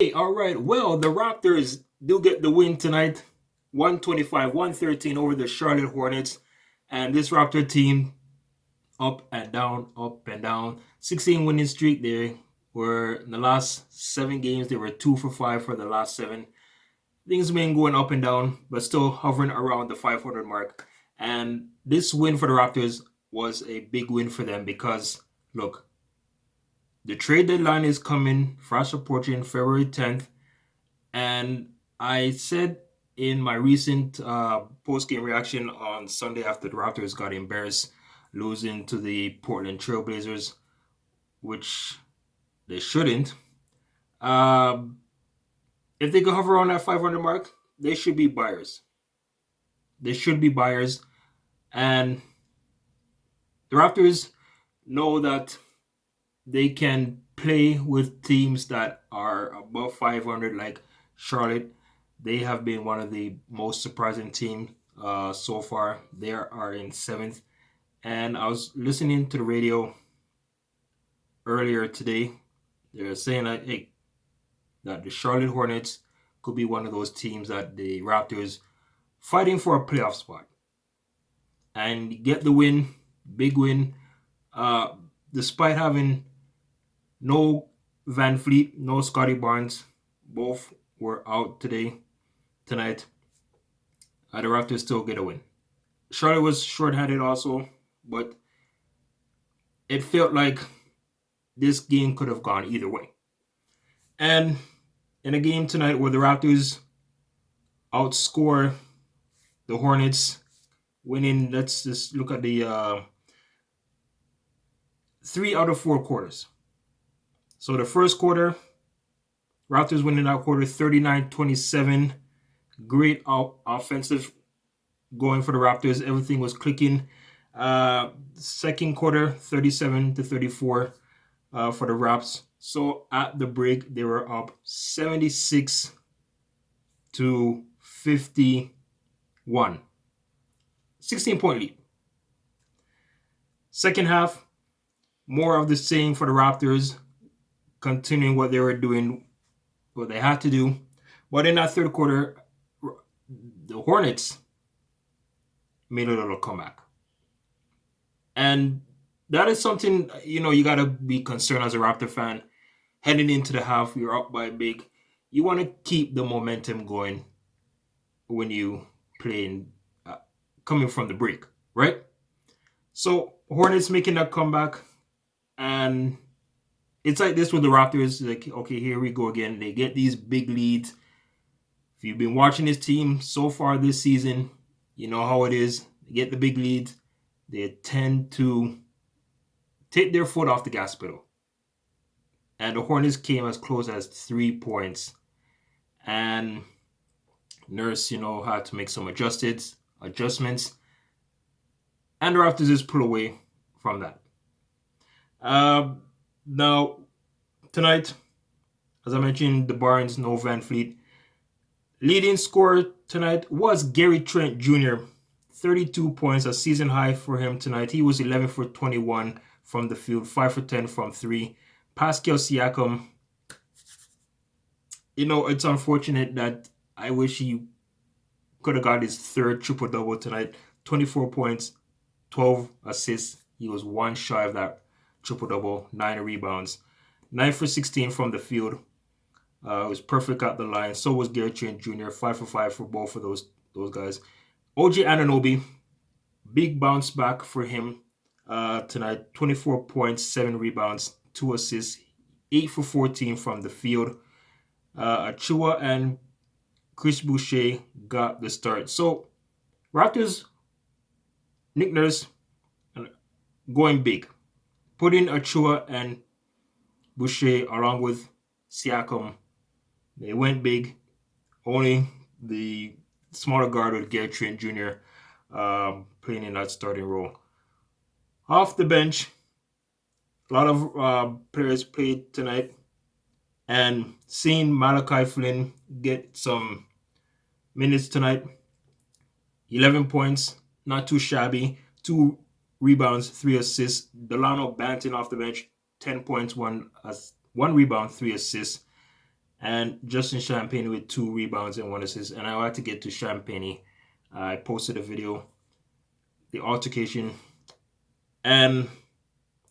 Hey, all right. Well, the Raptors do get the win tonight, 125-113 over the Charlotte Hornets. And this Raptor team, up and down, up and down. 16 winning streak. They were in the last 7 games, they were 2 for 5 for the last seven. Things been going up and down, but still hovering around the 500 mark. And this win for the Raptors was a big win for them because, look, the trade deadline is coming, fast approaching February 10th. And I said in my recent post game reaction on Sunday after the Raptors got embarrassed, losing to the Portland Trailblazers, which they shouldn't. Um, if they could hover around that 500 mark, they should be buyers. They should be buyers. And the Raptors know that they can play with teams that are above 500, like Charlotte. They have been one of the most surprising teams so far. They are in seventh. And I was listening to the radio earlier today. They're saying that, hey, that the Charlotte Hornets could be one of those teams that the Raptors fighting for a playoff spot and get the win, big win, uh, despite having no Van Fleet, no Scotty Barnes. Both were out tonight. The Raptors still get a win. Charlotte was short-handed also, but it felt like this game could have gone either way. And in a game tonight where the Raptors outscore the Hornets, winning, let's just look at the 3 out of 4 quarters. So the first quarter, Raptors winning that quarter 39-27. Great offensive going for the Raptors. Everything was clicking. Second quarter, 37-34 for the Raps. So at the break, they were up 76-51. 16-point lead. Second half, more of the same for the Raptors, continuing what they were doing, what they had to do. But in that third quarter, the Hornets made a little comeback. And that is something, you got to be concerned as a Raptor fan. Heading into the half, you're up by big. You want to keep the momentum going when you playing coming from the break, right? So Hornets making that comeback, and it's like this with the Raptors. Like, okay, here we go again. They get these big leads. If you've been watching this team so far this season, you know how it is. They get the big leads. They tend to take their foot off the gas pedal. And the Hornets came as close as 3 points. And Nurse, had to make some adjustments. And the Raptors just pull away from that. Now, tonight, as I mentioned, the Barnes, no Van Fleet. Leading scorer tonight was Gary Trent Jr. 32 points, a season high for him tonight. He was 11 for 21 from the field, 5 for 10 from 3. Pascal Siakam, it's unfortunate that I wish he could have got his third triple-double tonight. 24 points, 12 assists. He was one shy of that triple-double, 9 rebounds. 9 for 16 from the field. It was perfect at the line. So was Gary Trent Jr. 5 for 5 for both of those guys. OG Anunoby, big bounce back for him tonight. 24 points, 7 rebounds, 2 assists, 8 for 14 from the field. Achua and Chris Boucher got the start. So Raptors, Nick Nurse, going big. Putting Achua and Boucher along with Siakam. They went big. Only the smaller guard with Gary Trent Jr. Playing in that starting role. Off the bench, a lot of players played tonight. And seeing Malachi Flynn get some minutes tonight, 11 points, not too shabby, 2 rebounds, 3 assists. Delano Banton off the bench, 10 points, 1 rebound, 3 assists. And Justin Champagnie with 2 rebounds and 1 assist. And I like to get to Champagnie. I posted a video, the altercation, and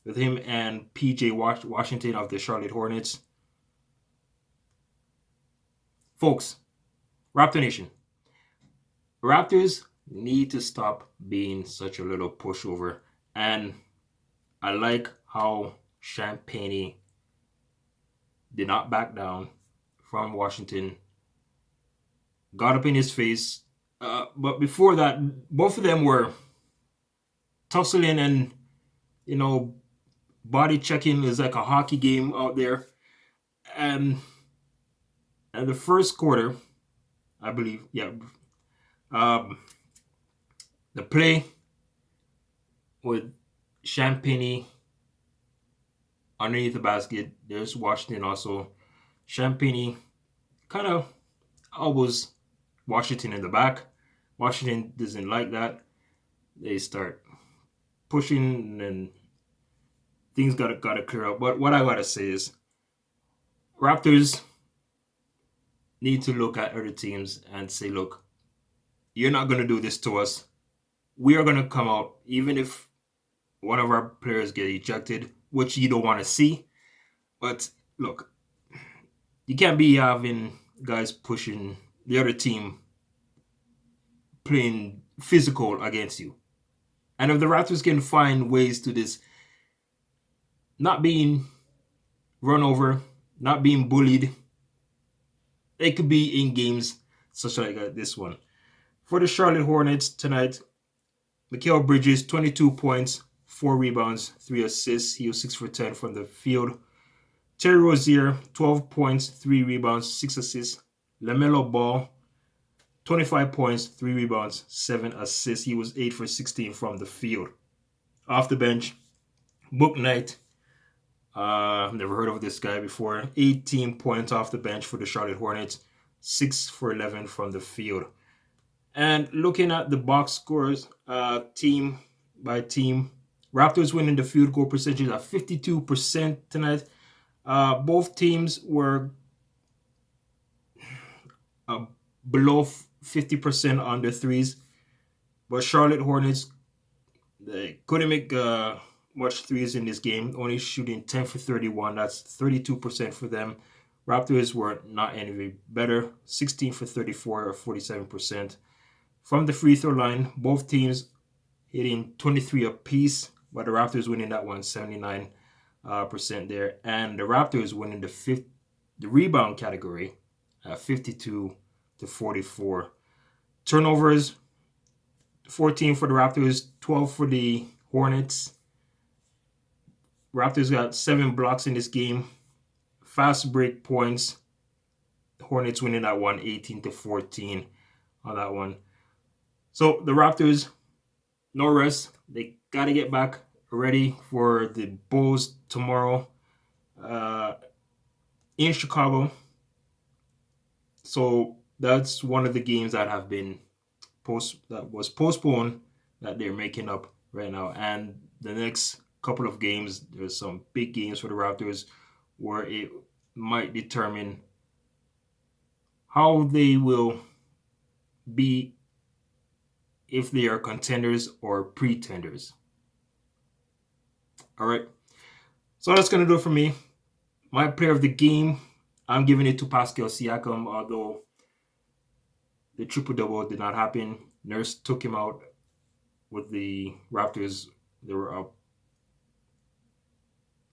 with him and PJ Washington of the Charlotte Hornets. Folks, Raptor Nation, Raptors need to stop being such a little pushover. And I like how Champagnie did not back down from Washington, got up in his face. But before that, both of them were tussling and, body checking. Is like a hockey game out there. And the first quarter, I believe, the play with Champagnie underneath the basket. There's Washington also. Champagnie kind of elbows Washington in the back. Washington doesn't like that. They start pushing and things gotta clear up. But what I gotta say is Raptors need to look at other teams and say, look, you're not gonna do this to us. We are gonna come out, even if one of our players get ejected, which you don't want to see. But look, you can't be having guys pushing the other team playing physical against you. And if the Raptors can find ways to this, not being run over, not being bullied, they could be in games such like this one. For the Charlotte Hornets tonight, Mikal Bridges, 22 points, 4 rebounds, 3 assists. He was 6 for 10 from the field. Terry Rozier, 12 points, 3 rebounds, 6 assists. LaMelo Ball, 25 points, 3 rebounds, 7 assists. He was 8 for 16 from the field. Off the bench, Book Knight. Never heard of this guy before. 18 points off the bench for the Charlotte Hornets. 6 for 11 from the field. And looking at the box scores, team by team, Raptors winning the field goal percentage at 52% tonight. Both teams were below 50% on their threes. But Charlotte Hornets, they couldn't make much threes in this game, only shooting 10 for 31. That's 32% for them. Raptors were not any better, 16 for 34 or 47%. From the free throw line, both teams hitting 23 apiece, but the Raptors winning that one 79% there. And the Raptors winning the rebound category at 52 to 44. Turnovers, 14 for the Raptors, 12 for the Hornets. Raptors got 7 blocks in this game. Fast break points. The Hornets winning that one 18 to 14 on that one. So the Raptors, no rest. They got to get back ready for the Bulls tomorrow in Chicago. So that's one of the games that have been was postponed that they're making up right now. And the next couple of games, there's some big games for the Raptors where it might determine how they will be, if they are contenders or pretenders. All right. So that's going to do it for me. My player of the game, I'm giving it to Pascal Siakam, although the triple-double did not happen. Nurse took him out with the Raptors. They were up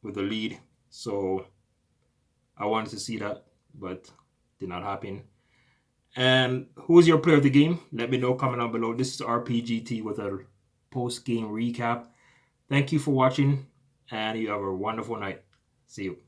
with the lead. So I wanted to see that, but did not happen. And who is your player of the game? Let me know, comment down below. This is RPGT with a post-game recap. Thank you for watching, and you have a wonderful night. See you.